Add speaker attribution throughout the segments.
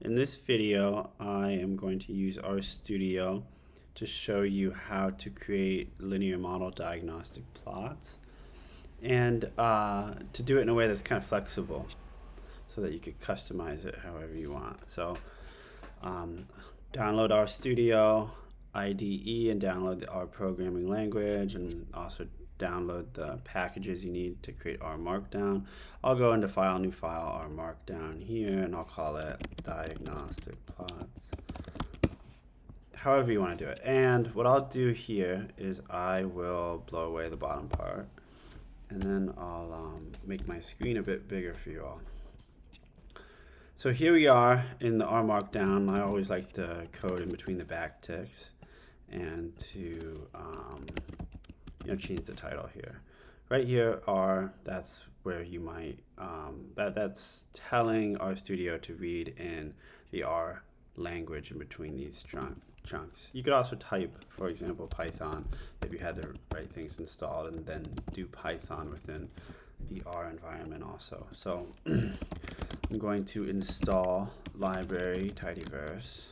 Speaker 1: In this video, I am going to use RStudio to show you how to create linear model diagnostic plots and to do it in a way that's kind of flexible so that you could customize it however you want. So download RStudio IDE and download the R programming language, and also download the packages you need to create R Markdown. I'll go into File, New File, R Markdown here, and I'll call it Diagnostic Plots. However you want to do it. And what I'll do here is I will blow away the bottom part, and then I'll make my screen a bit bigger for you all. So here we are in the R Markdown. I always like to code in between the backticks and to change the title here. Right here that's where you might, that's telling RStudio to read in the R language in between these chunks. You could also type, for example, Python if you had the right things installed, and then do Python within the R environment also. So I'm going to install library tidyverse.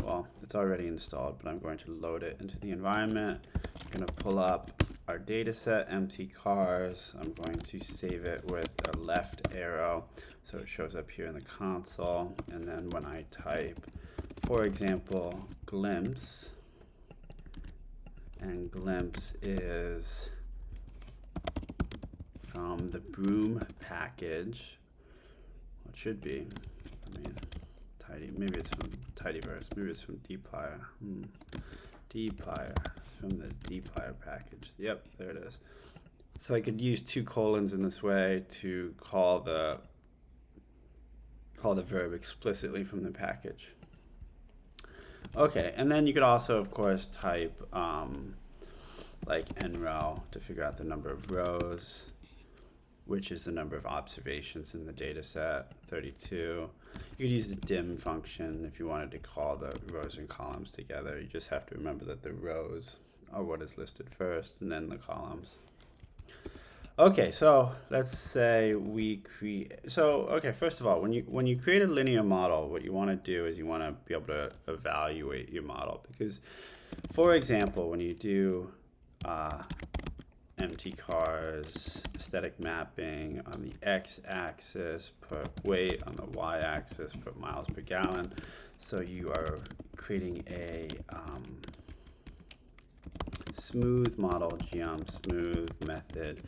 Speaker 1: Well, it's already installed, but I'm going to load it into the environment. I'm going to pull up our data set, Mtcars. I'm going to save it with a left arrow so it shows up here in the console. And then when I type, for example, glimpse, and glimpse is from the broom package. Well, it should be. Maybe it's from tidyverse. Maybe it's from dplyr. Dplyr. It's from the dplyr package. Yep, there it is. So I could use 2 colons in this way to call the verb explicitly from the package. Okay, and then you could also, of course, type like nrow to figure out the number of rows, which is the number of observations in the data set, 32. You could use the dim function if you wanted to call the rows and columns together. You just have to remember that the rows are what is listed first, and then the columns. Okay, so let's say we create, first of all, when you create a linear model, what you want to do is you want to be able to evaluate your model, because, for example, when you do Mtcars static mapping on the x-axis, put weight, on the y-axis, put miles per gallon. So you are creating a smooth model, geom smooth method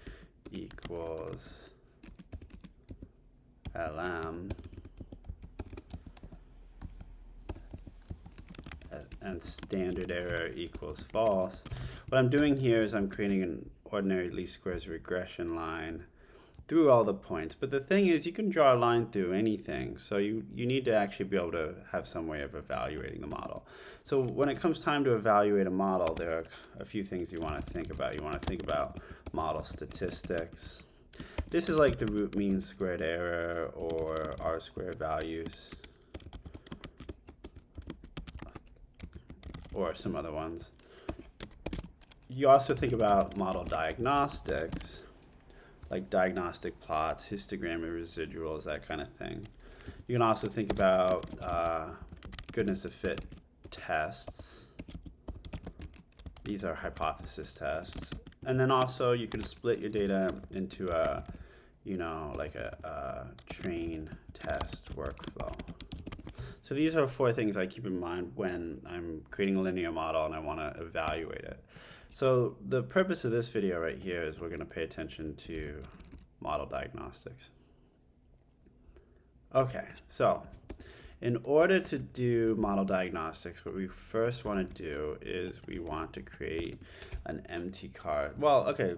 Speaker 1: equals lm, and standard error equals false. What I'm doing here is I'm creating an ordinary least squares regression line through all the points. But the thing is, you can draw a line through anything. So you need to actually be able to have some way of evaluating the model. So when it comes time to evaluate a model, there are a few things you want to think about. You want to think about model statistics. This is like the root mean squared error or R squared values, or some other ones. You also think about model diagnostics, like diagnostic plots, histogram of residuals, that kind of thing. You can also think about goodness of fit tests. These are hypothesis tests. And then also you can split your data into a train test workflow. So these are 4 things I keep in mind when I'm creating a linear model and I want to evaluate it. So the purpose of this video right here is we're going to pay attention to model diagnostics. Okay, so in order to do model diagnostics, what we first want to do is we want to create an Mtcar. Well, okay,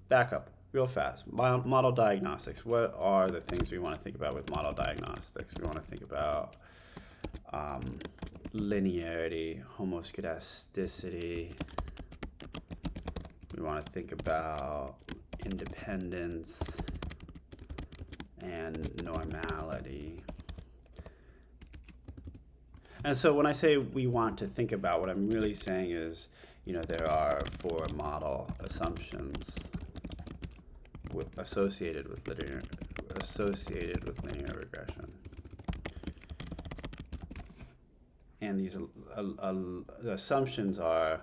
Speaker 1: back up real fast. Model diagnostics. What are the things we want to think about with model diagnostics? We want to think about linearity, homoscedasticity. We want to think about independence and normality. And so when I say we want to think about, what I'm really saying is, there are 4 model assumptions associated with linear regression. and these the assumptions are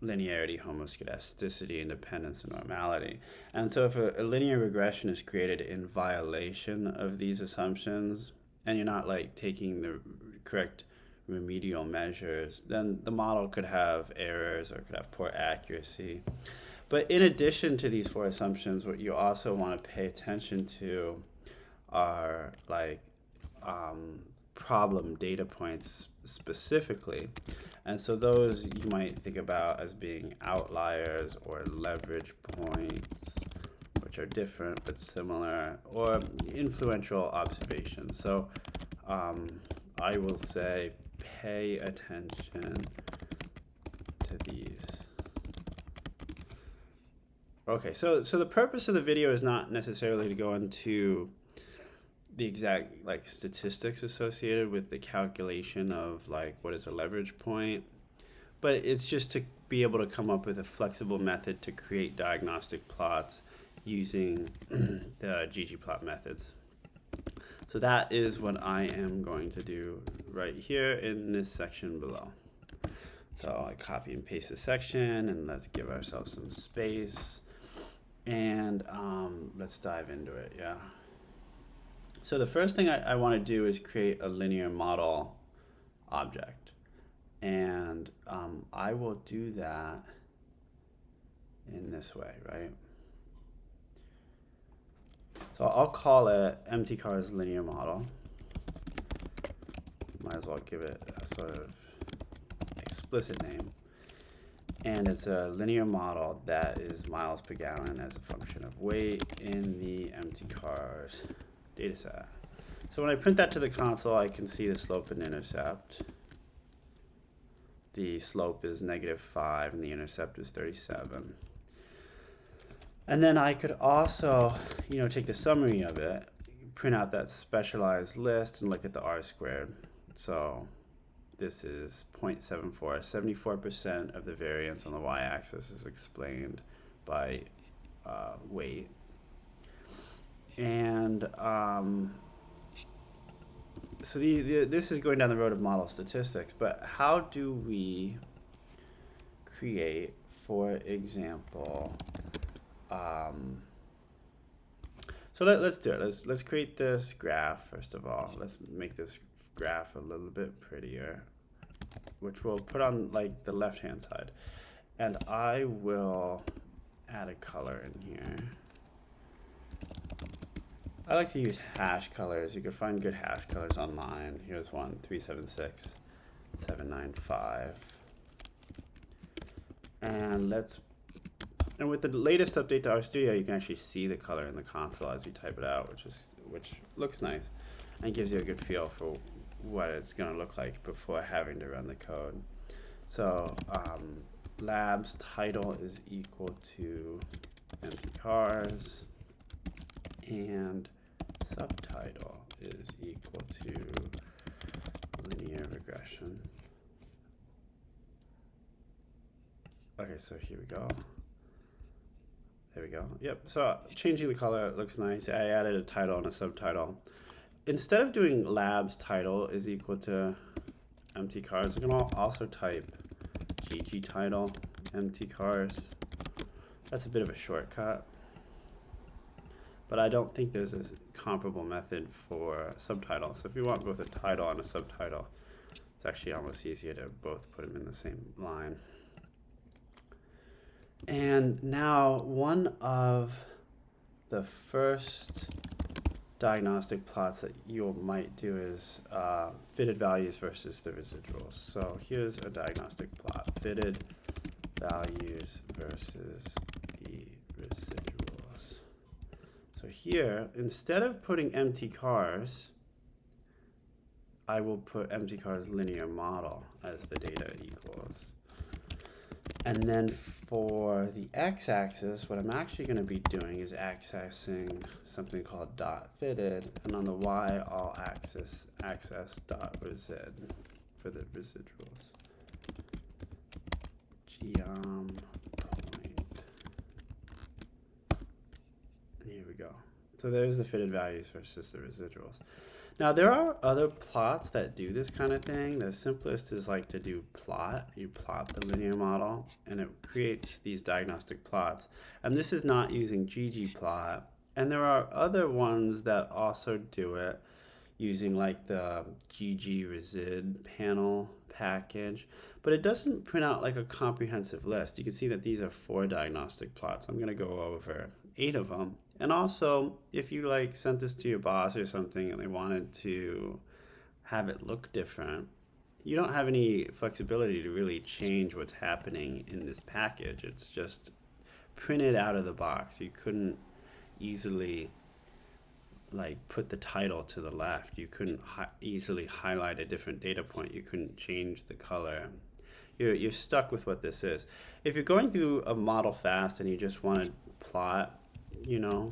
Speaker 1: linearity, homoscedasticity, independence, and normality. And so if a linear regression is created in violation of these assumptions, and you're not like taking the correct remedial measures, then the model could have errors or could have poor accuracy. But in addition to these 4 assumptions, what you also want to pay attention to are like problem data points specifically. And so those you might think about as being outliers or leverage points, which are different but similar, or influential observations. So I will say pay attention to these. Okay, so the purpose of the video is not necessarily to go into the exact like statistics associated with the calculation of like what is a leverage point, but it's just to be able to come up with a flexible method to create diagnostic plots using the ggplot methods. So that is what I am going to do right here in this section below. So I copy and paste the section, and let's give ourselves some space, and let's dive into it. Yeah. So the first thing I want to do is create a linear model object, and I will do that in this way, right? So I'll call it Mtcars linear model. Might as well give it a sort of explicit name. And it's a linear model that is miles per gallon as a function of weight in the Mtcars dataset. So when I print that to the console, I can see the slope and intercept. The slope is -5 and the intercept is 37. And then I could also, take the summary of it, print out that specialized list and look at the R². So this is 0.74. 74% of the variance on the y-axis is explained by weight. And so this is going down the road of model statistics, but how do we create, for example, so let's do it. Let's create this graph first of all. Let's make this graph a little bit prettier, which we'll put on like the left-hand side, and I will add a color in here. I like to use hash colors. You can find good hash colors online. Here's one, 376795. And with the latest update to RStudio, you can actually see the color in the console as you type it out, which looks nice and gives you a good feel for what it's going to look like before having to run the code. So labs title is equal to Mtcars, and subtitle is equal to linear regression. Okay, so here we go. There we go. Yep, so changing the color, it looks nice. I added a title and a subtitle. Instead of doing labs title is equal to Mtcars, I can also type GG title Mtcars. That's a bit of a shortcut, but I don't think there's a comparable method for subtitle. So if you want both a title and a subtitle, it's actually almost easier to both put them in the same line. And now one of the first diagnostic plots that you might do is fitted values versus the residuals. So here's a diagnostic plot, fitted values versus the residuals. So here, instead of putting Mtcars, I will put Mtcars linear model as the data equals. And then for the x-axis, what I'm actually going to be doing is accessing something called dot fitted, and on the y, I'll access dot resid for the residuals. Geom point. And here we go. So there's the fitted values versus the residuals. Now there are other plots that do this kind of thing. The simplest is like to do plot. You plot the linear model and it creates these diagnostic plots. And this is not using ggplot. And there are other ones that also do it using like the ggresid panel package, but it doesn't print out like a comprehensive list. You can see that these are 4 diagnostic plots. I'm going to go over 8 of them. And also, if you like sent this to your boss or something and they wanted to have it look different, you don't have any flexibility to really change what's happening in this package. It's just printed out of the box. You couldn't easily like put the title to the left. You couldn't easily highlight a different data point. You couldn't change the color. You're stuck with what this is. If you're going through a model fast and you just want to plot, you know,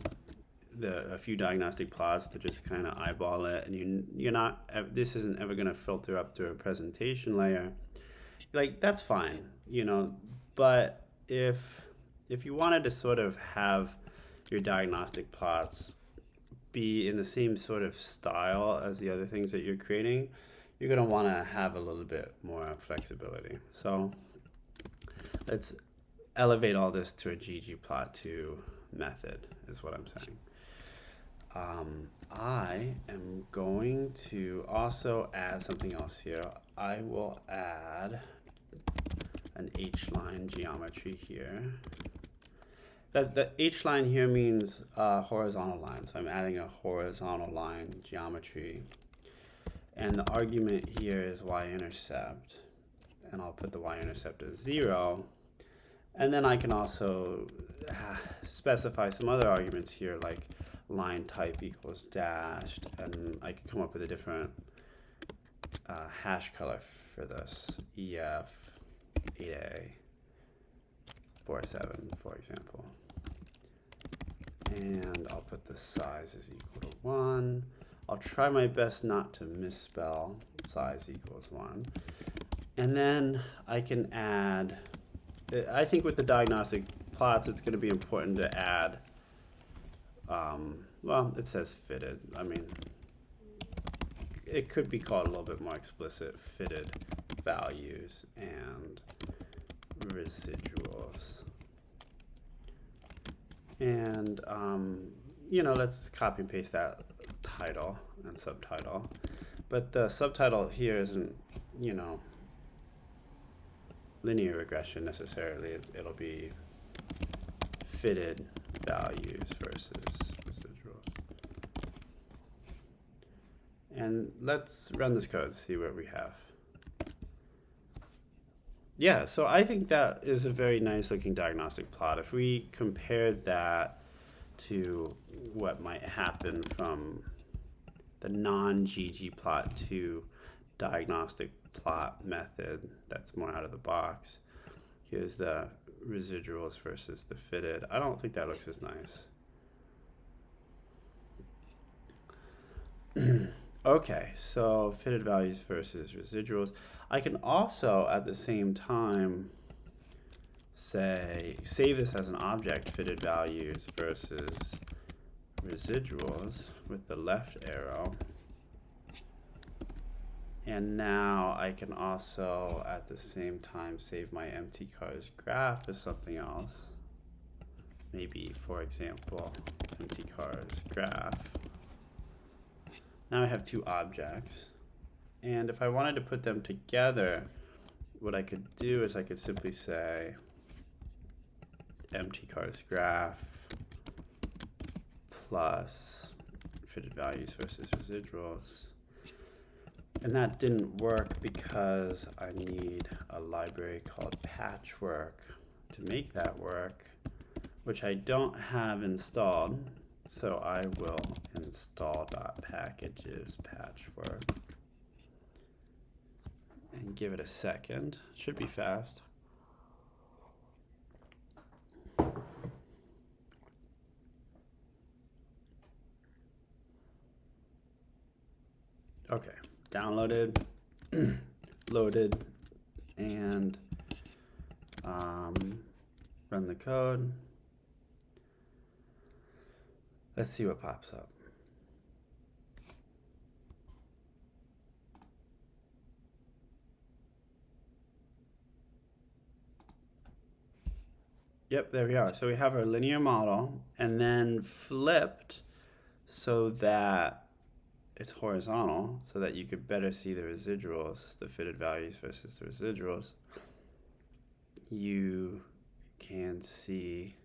Speaker 1: a few diagnostic plots to just kind of eyeball it, and you're not, this isn't ever going to filter up to a presentation layer, like that's fine, you know. But if you wanted to sort of have your diagnostic plots be in the same sort of style as the other things that you're creating, you're going to want to have a little bit more flexibility. So let's elevate all this to a ggplot2 method is what I'm saying. I am going to also add something else here. I will add an H-line geometry here. The H-line here means horizontal line, so I'm adding a horizontal line geometry. And the argument here is y-intercept, and I'll put the y-intercept as 0. And then I can also specify some other arguments here, like line type equals dashed, and I can come up with a different hash color for this, EF 8A 47, for example. And I'll put the size is equal to 1. I'll try my best not to misspell size equals 1. And then I can add, I think with the diagnostic plots, it's going to be important to add, well, it says fitted. I mean, it could be called a little bit more explicit, fitted values and residuals. And, you know, let's copy and paste that title and subtitle. But the subtitle here isn't, you know, linear regression necessarily. It'll be fitted values versus residuals. And let's run this code, see what we have. Yeah, so I think that is a very nice looking diagnostic plot. If we compared that to what might happen from the non-ggplot2 diagnostic plot method that's more out of the box. Here's the residuals versus the fitted. I don't think that looks as nice. Okay, so fitted values versus residuals. I can also at the same time say, save this as an object, fitted values versus residuals with the left arrow. And now I can also at the same time save my Mtcars graph as something else. Maybe, for example, Mtcars graph. Now I have 2 objects. And if I wanted to put them together, what I could do is I could simply say Mtcars graph plus fitted values versus residuals. And that didn't work because I need a library called Patchwork to make that work, which I don't have installed. So I will install .packages patchwork and give it a second. Should be fast. Okay, downloaded, loaded, and run the code. Let's see what pops up. Yep, there we are. So we have our linear model, and then flipped so that it's horizontal, so that you could better see the residuals, the fitted values versus the residuals. You can see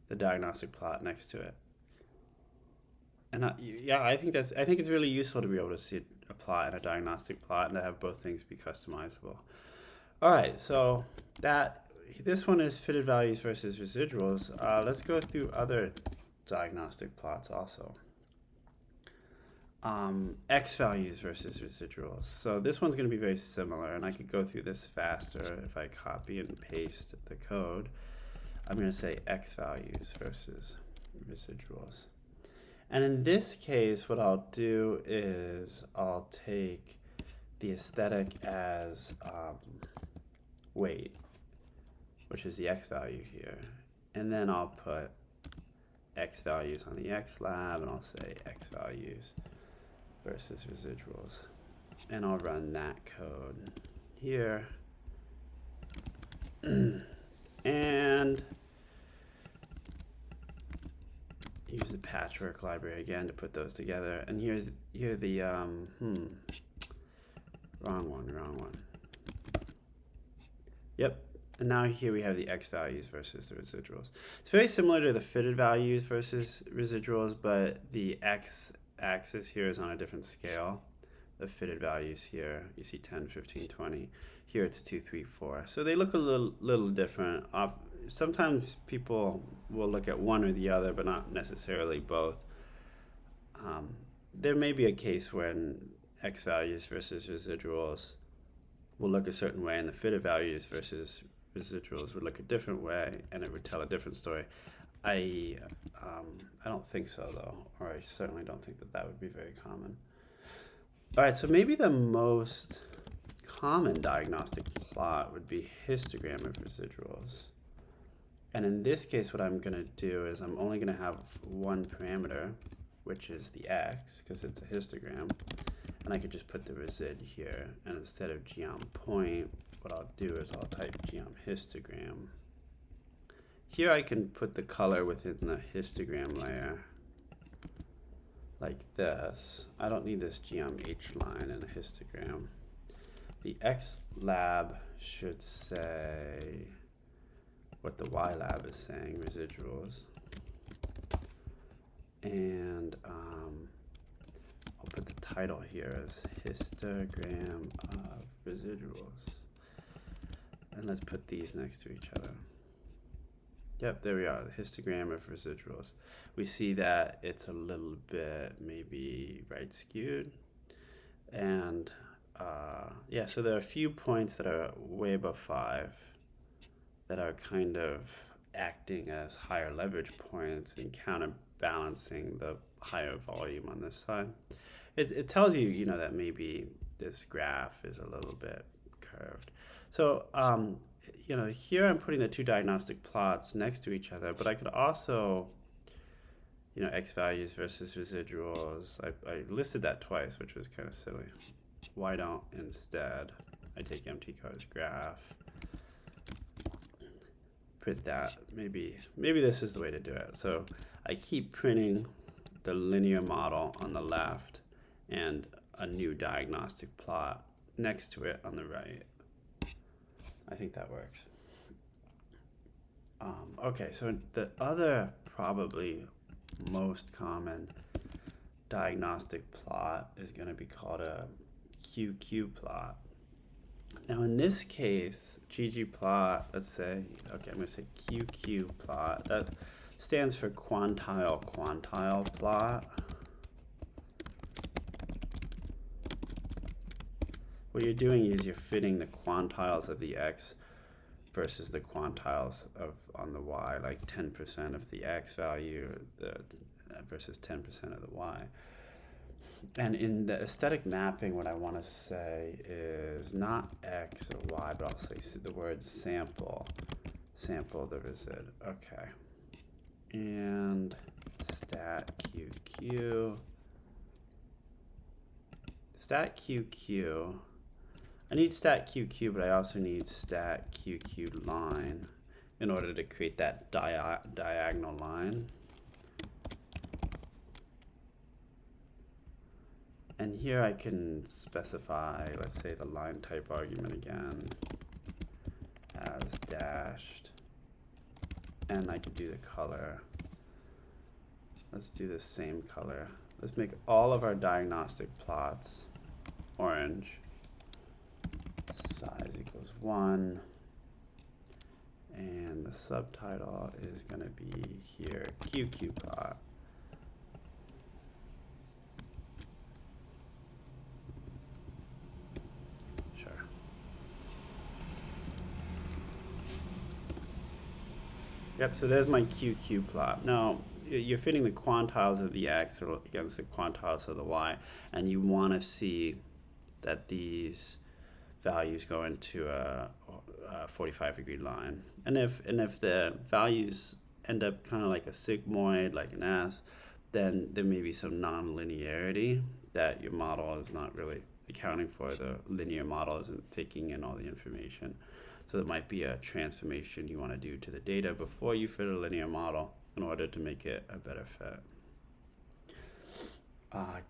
Speaker 1: the diagnostic plot next to it. And yeah, I think it's really useful to be able to see a plot and a diagnostic plot, and to have both things be customizable. All right, so this one is fitted values versus residuals. Let's go through other diagnostic plots also. X values versus residuals. So this one's going to be very similar, and I could go through this faster if I copy and paste the code. I'm going to say X values versus residuals. And in this case, what I'll do is I'll take the aesthetic as weight, which is the X value here. And then I'll put X values on the X lab, and I'll say X values versus residuals. And I'll run that code here. And use the patchwork library again to put those together. And here the wrong one. Yep. And now here we have the X values versus the residuals. It's very similar to the fitted values versus residuals, but the X axis here is on a different scale. The fitted values here, you see 10, 15, 20. Here it's 2, 3, 4. So they look a little different. Sometimes people will look at one or the other, but not necessarily both. There may be a case when X values versus residuals will look a certain way, and the fitted values versus residuals would look a different way, and it would tell a different story. I don't think so, though, or I certainly don't think that would be very common. All right, so maybe the most common diagnostic plot would be histogram of residuals. And in this case, what I'm going to do is I'm only going to have one parameter, which is the X, because it's a histogram. And I could just put the resid here. And instead of geom point, what I'll do is I'll type geom histogram. Here I can put the color within the histogram layer, like this. I don't need this geom H line in a histogram. The X lab should say what the Y lab is saying, residuals. And I'll put the title here as histogram of residuals. And let's put these next to each other. Yep, there we are, the histogram of residuals. We see that it's a little bit maybe right skewed. And yeah, so there are a few points that are way above 5 that are kind of acting as higher leverage points and counterbalancing the higher volume on this side. It tells you, you know, that maybe this graph is a little bit curved. So, you know, here I'm putting the two diagnostic plots next to each other, but I could also, you know, X values versus residuals. I listed that twice, which was kind of silly. Why don't instead I take Mtcars graph, print that? Maybe this is the way to do it. So I keep printing the linear model on the left and a new diagnostic plot next to it on the right. I think that works. Okay, so the other probably most common diagnostic plot is going to be called a QQ plot. Now in this case, ggplot, let's say, okay, I'm going to say QQ plot. That stands for quantile plot. What you're doing is you're fitting the quantiles of the X versus the quantiles of on the Y, like 10% of the X value versus 10% of the Y. And in the aesthetic mapping, what I want to say is not X or Y, but I'll say the word sample the resid. Okay. And stat QQ. Stat QQ. I need stat QQ, but I also need stat QQ line in order to create that diagonal line. And here I can specify, let's say, the line type argument again as dashed. And I can do the color. Let's do the same color. Let's make all of our diagnostic plots orange. Size equals 1. And the subtitle is going to be here, QQ plot. Sure. Yep, so there's my QQ plot. Now, you're fitting the quantiles of the x against the quantiles of the y, and you want to see that these values go into a 45-degree line. And if the values end up kind of like a sigmoid, like an S, then there may be some non-linearity that your model is not really accounting for. The linear model isn't taking in all the information. So there might be a transformation you want to do to the data before you fit a linear model in order to make it a better fit.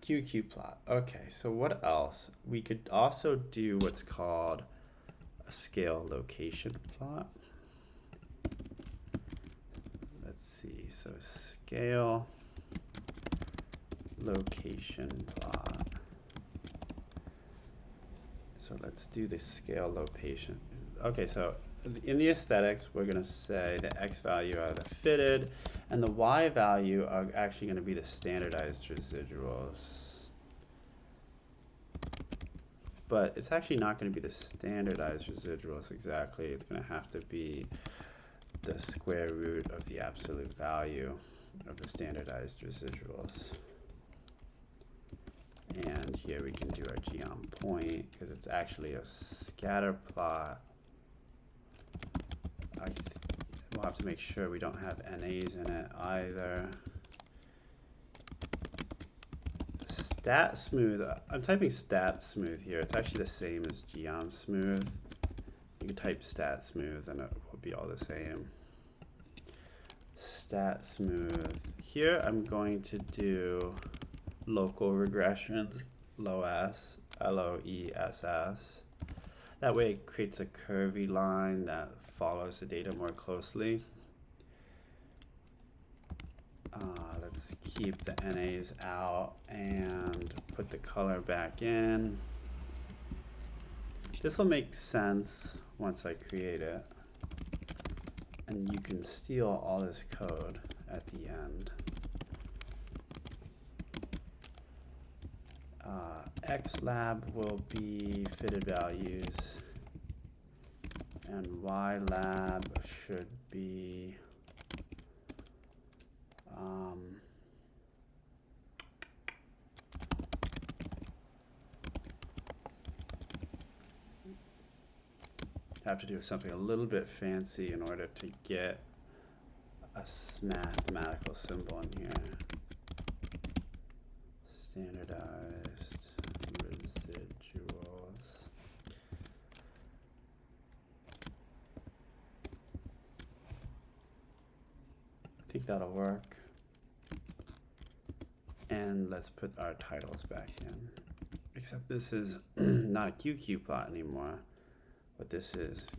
Speaker 1: QQ plot. Okay, so what else? We could also do what's called a scale location plot. Let's see, so scale location plot. So let's do the scale location. Okay, so in the aesthetics, we're going to say the x value are the fitted, and the y value are actually going to be the standardized residuals. But it's actually not going to be the standardized residuals exactly. It's going to have to be the square root of the absolute value of the standardized residuals. And here we can do our geom point, because it's actually a scatter plot. We'll have to make sure we don't have NAs in it either. Stat smooth, I'm typing stat smooth here. It's actually the same as geom smooth. You can type stat smooth and it will be all the same. Stat smooth. Here I'm going to do local regressions, LOESS, LOESS. That way it creates a curvy line that follows the data more closely. Let's keep the NAs out and put the color back in. This will make sense once I create it. And you can steal all this code at the end. XLab will be fitted values, and YLab should be have to do something a little bit fancy in order to get a mathematical symbol in here. Standardized residuals. I think that'll work. And let's put our titles back in. Except this is not a QQ plot anymore, but this is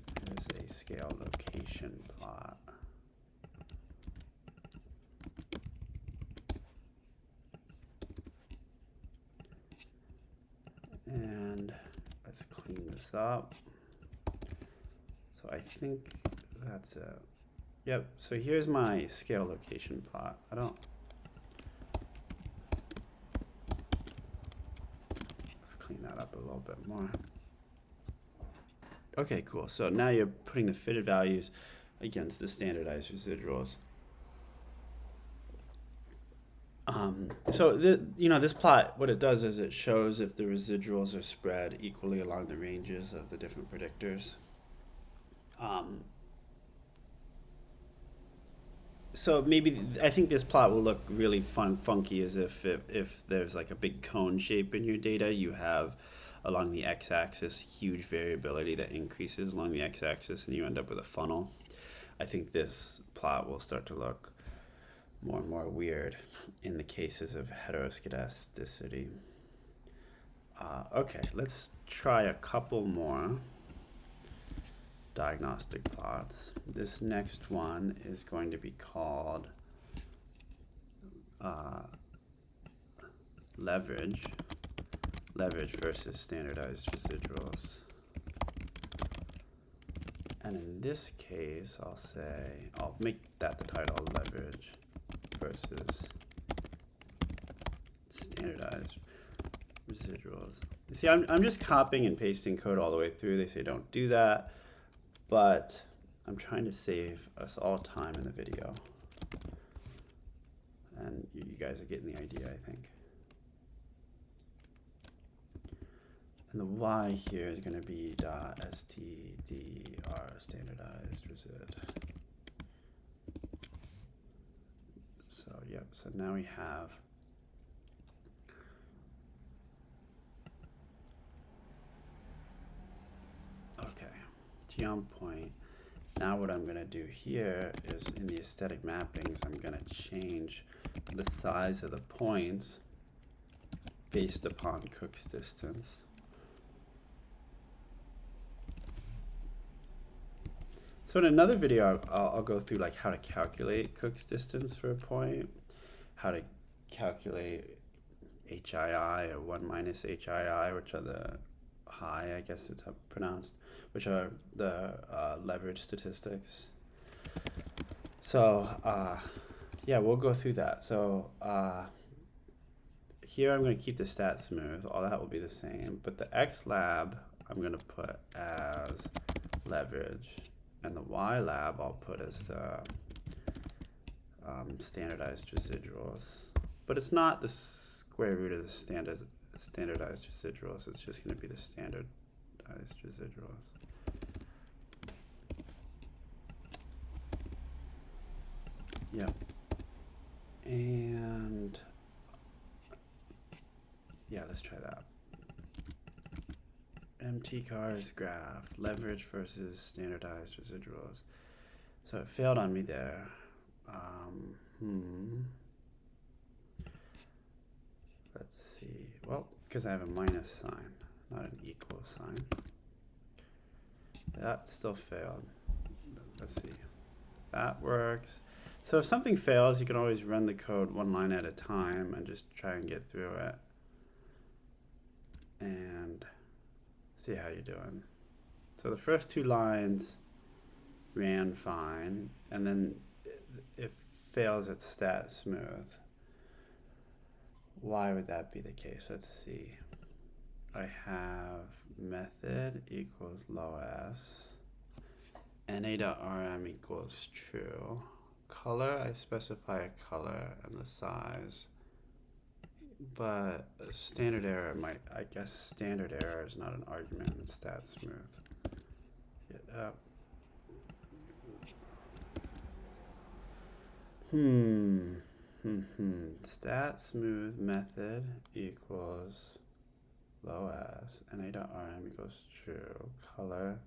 Speaker 1: a scale location plot. And let's clean this up. So I think that's it. Yep, so here's my scale location plot. Let's clean that up a little bit more. Okay, cool. So now you're putting the fitted values against the standardized residuals. So this plot, what it does is it shows if the residuals are spread equally along the ranges of the different predictors. So maybe I think this plot will look really funky as if there's like a big cone shape in your data. You have along the x-axis huge variability that increases along the x-axis, and you end up with a funnel. I think this plot will start to look more and more weird in the cases of heteroscedasticity. Okay, let's try a couple more diagnostic plots. This next one is going to be called leverage versus standardized residuals. And in this case, I'll make that the title, leverage versus standardized residuals. You see, I'm just copying and pasting code all the way through. They say don't do that, but I'm trying to save us all time in the video. And you guys are getting the idea, I think. And the y here is going to be .stdr standardized resid. So, yep, so now we have geom point. Now what I'm going to do here is in the aesthetic mappings, I'm going to change the size of the points based upon Cook's distance. So in another video, I'll go through like how to calculate Cook's distance for a point, how to calculate HII or 1 minus HII, which are the high, I guess it's pronounced, which are the leverage statistics. So yeah, we'll go through that. So here I'm going to keep the stat smooth. All that will be the same, but the X lab I'm going to put as leverage, and the Y lab I'll put as the standardized residuals. But it's not the square root of the standardized residuals. It's just going to be the standardized residuals. Yep. And yeah, let's try that. Mtcars graph, leverage versus standardized residuals. So it failed on me there. Let's see. Well, because I have a minus sign, not an equal sign. That still failed. Let's see. That works. So if something fails, you can always run the code one line at a time and just try and get through it. And see how you're doing. So the first 2 lines ran fine, and then it fails at stat smooth. Why would that be the case? Let's see. I have method equals low-s, na.rm equals true. Color, I specify a color and the size. But standard error might, I guess standard error is not an argument in stat smooth. Stat smooth method equals low-s, na.rm equals true. Color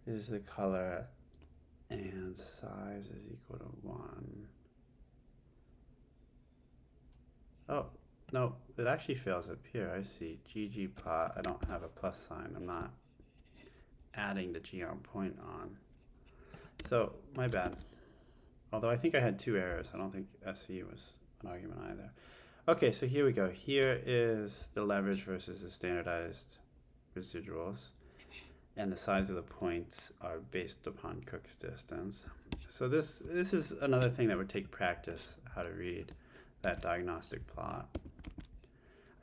Speaker 1: is the color, and size is equal to 1. Oh, no, it actually fails up here. I see. ggplot, I don't have a plus sign. I'm not adding the geom point on. So, my bad. Although I think I had 2 errors. I don't think SE was an argument either. Okay, so here we go. Here is the leverage versus the standardized residuals. And the size of the points are based upon Cook's distance. So this is another thing that would take practice, how to read that diagnostic plot.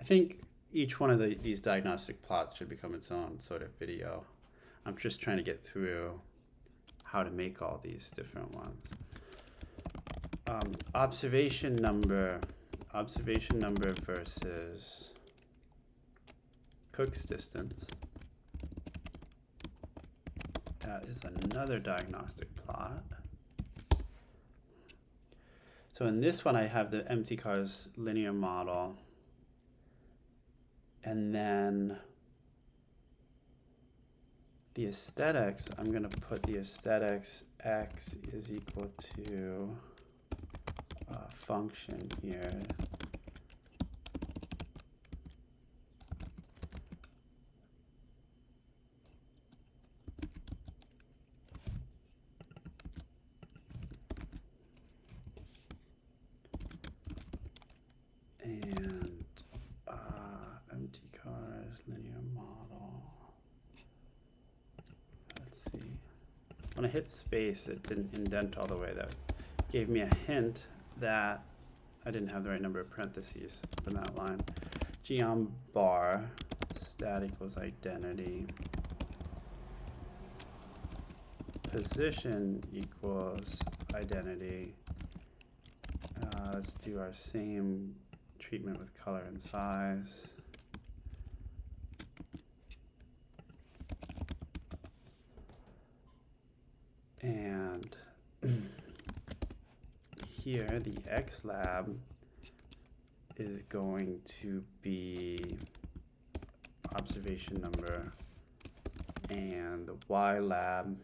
Speaker 1: I think each one of these diagnostic plots should become its own sort of video. I'm just trying to get through how to make all these different ones. Observation number versus Cook's distance. That is another diagnostic plot. So in this one, I have the Mtcars linear model, and then the aesthetics, I'm going to put the aesthetics x is equal to a function here. And Mtcars linear model. Let's see. When I hit space, it didn't indent all the way. That gave me a hint that I didn't have the right number of parentheses in that line. Geom bar stat equals identity. Position equals identity. Let's do our same treatment with color and size. And here, the X lab is going to be observation number, and the Y lab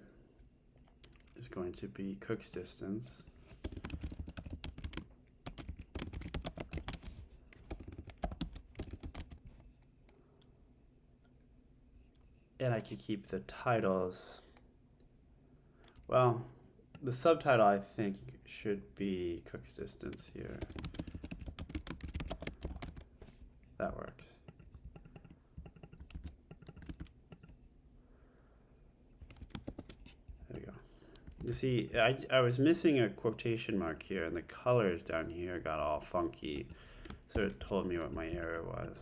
Speaker 1: is going to be Cook's distance. And I could keep the titles. Well, the subtitle I think should be Cook's distance here. That works. There we go. You see, I was missing a quotation mark here, and the colors down here got all funky, so it told me what my error was.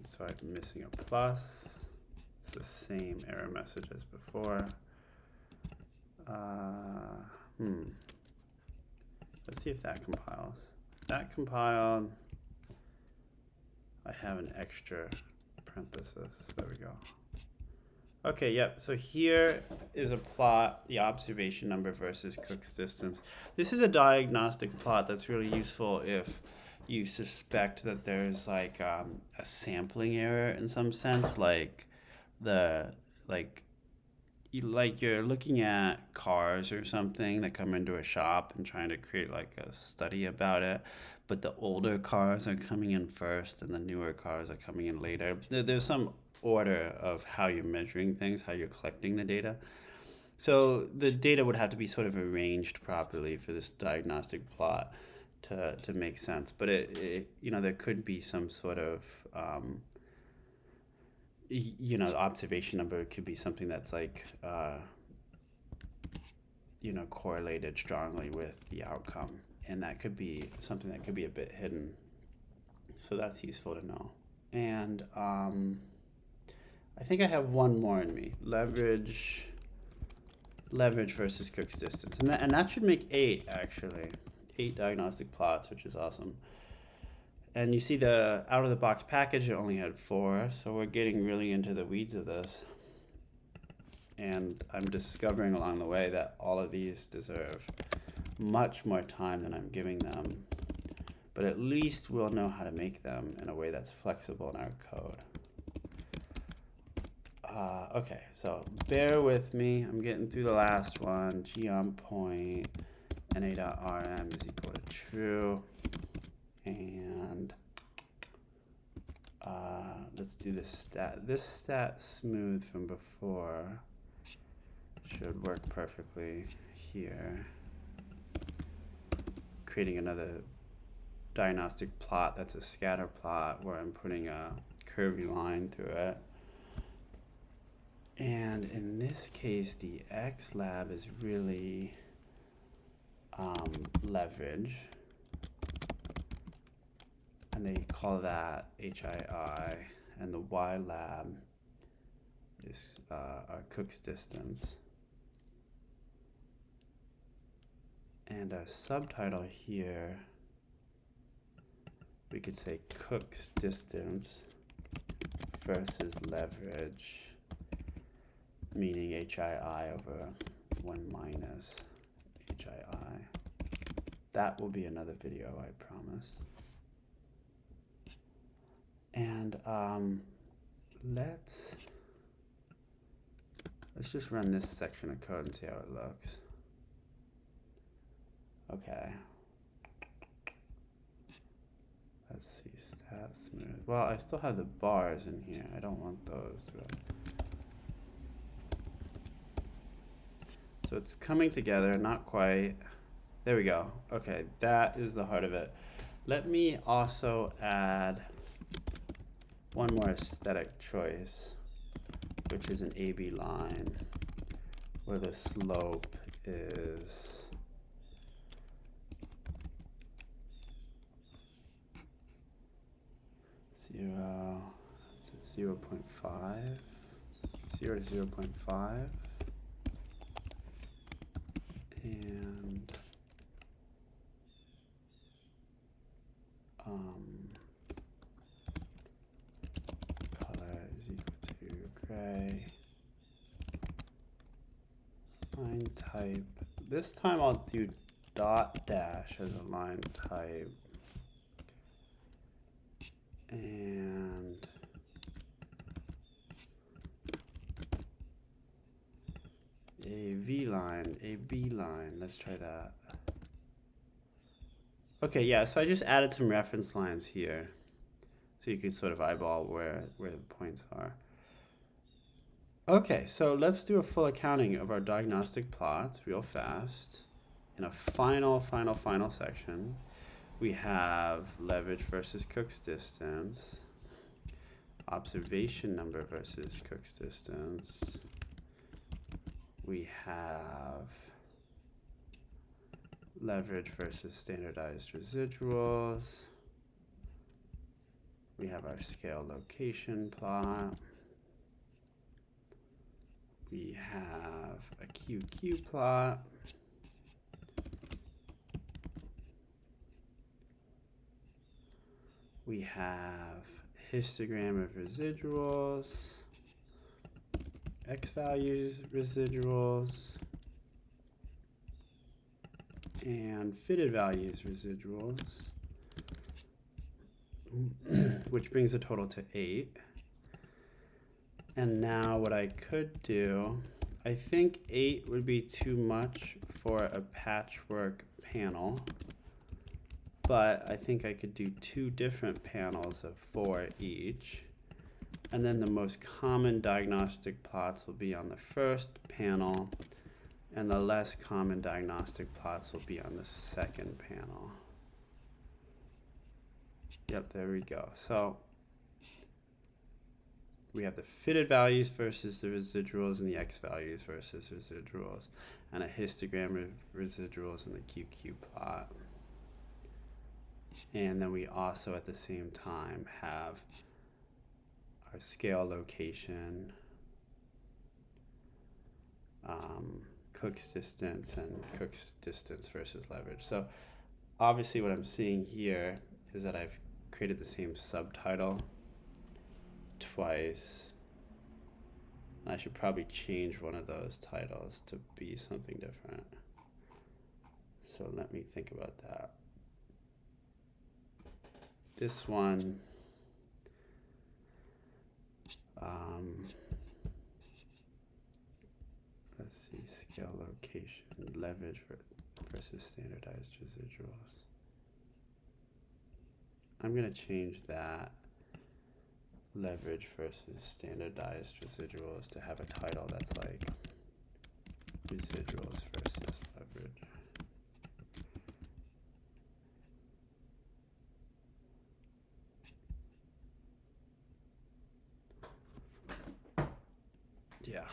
Speaker 1: So I'm missing a plus. It's the same error message as before. Let's see if that compiles. That compiled. I have an extra parenthesis. There we go. Okay, yep. So here is a plot, the observation number versus Cook's distance. This is a diagnostic plot that's really useful if you suspect that there's like a sampling error in some sense, like you're looking at cars or something that come into a shop and trying to create like a study about it, but the older cars are coming in first and the newer cars are coming in later. There's some order of how you're measuring things, how you're collecting the data. So the data would have to be sort of arranged properly for this diagnostic plot to make sense. But it there could be some sort of the observation number could be something that's like correlated strongly with the outcome, and that could be something that could be a bit hidden. So that's useful to know. And I think I have one more in me. Leverage versus Cook's distance, and that should make 8 actually. 8 diagnostic plots, which is awesome. And you see the out-of-the-box package, it only had 4, so we're getting really into the weeds of this. And I'm discovering along the way that all of these deserve much more time than I'm giving them. But at least we'll know how to make them in a way that's flexible in our code. Okay, so bear with me. I'm getting through the last one. Geom point na.rm is equal to true. And let's do this stat. This stat smooth from before should work perfectly here. Creating another diagnostic plot that's a scatter plot where I'm putting a curvy line through it. And in this case, the X lab is really leverage. And they call that HII. And the Y lab is our Cook's distance. And a subtitle here, we could say Cook's distance versus leverage, meaning HII over 1 minus HII. That will be another video, I promise. And let's just run this section of code and see how it looks. Okay. Let's see, stat smooth. Well, I still have the bars in here. I don't want those to go. So it's coming together, not quite. There we go. Okay, that is the heart of it. Let me also add one more aesthetic choice, which is an AB line where the slope is 0.5, 0 to 0.5, and color is equal to gray. Line type. This time I'll do dot dash as a line type. And a V line, a B line. Let's try that. Okay, yeah, so I just added some reference lines here so you can sort of eyeball where the points are. Okay, so let's do a full accounting of our diagnostic plots real fast. In a final section, we have leverage versus Cook's distance, observation number versus Cook's distance. We have leverage versus standardized residuals. We have our scale location plot. We have a QQ plot. We have histogram of residuals, X values residuals, and fitted values residuals, which brings the total to 8. And now what I could do, I think 8 would be too much for a patchwork panel, but I think I could do 2 different panels of 4 each. And then the most common diagnostic plots will be on the first panel, and the less common diagnostic plots will be on the second panel. Yep, there we go. So we have the fitted values versus the residuals and the X values versus residuals, and a histogram of residuals in the QQ plot. And then we also at the same time have our scale location, Cook's distance, and Cook's distance versus leverage. So obviously what I'm seeing here is that I've created the same subtitle twice. I should probably change one of those titles to be something different. So let me think about that. This one, let's see, scale location, leverage versus standardized residuals. I'm going to change that leverage versus standardized residuals to have a title that's like residuals versus leverage. Yeah.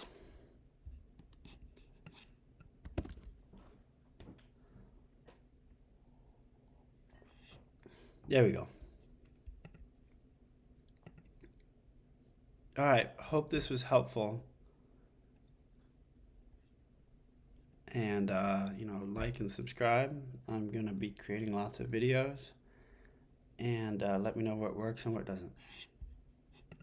Speaker 1: There we go. All right, hope this was helpful. And, like and subscribe. I'm going to be creating lots of videos. And let me know what works and what doesn't.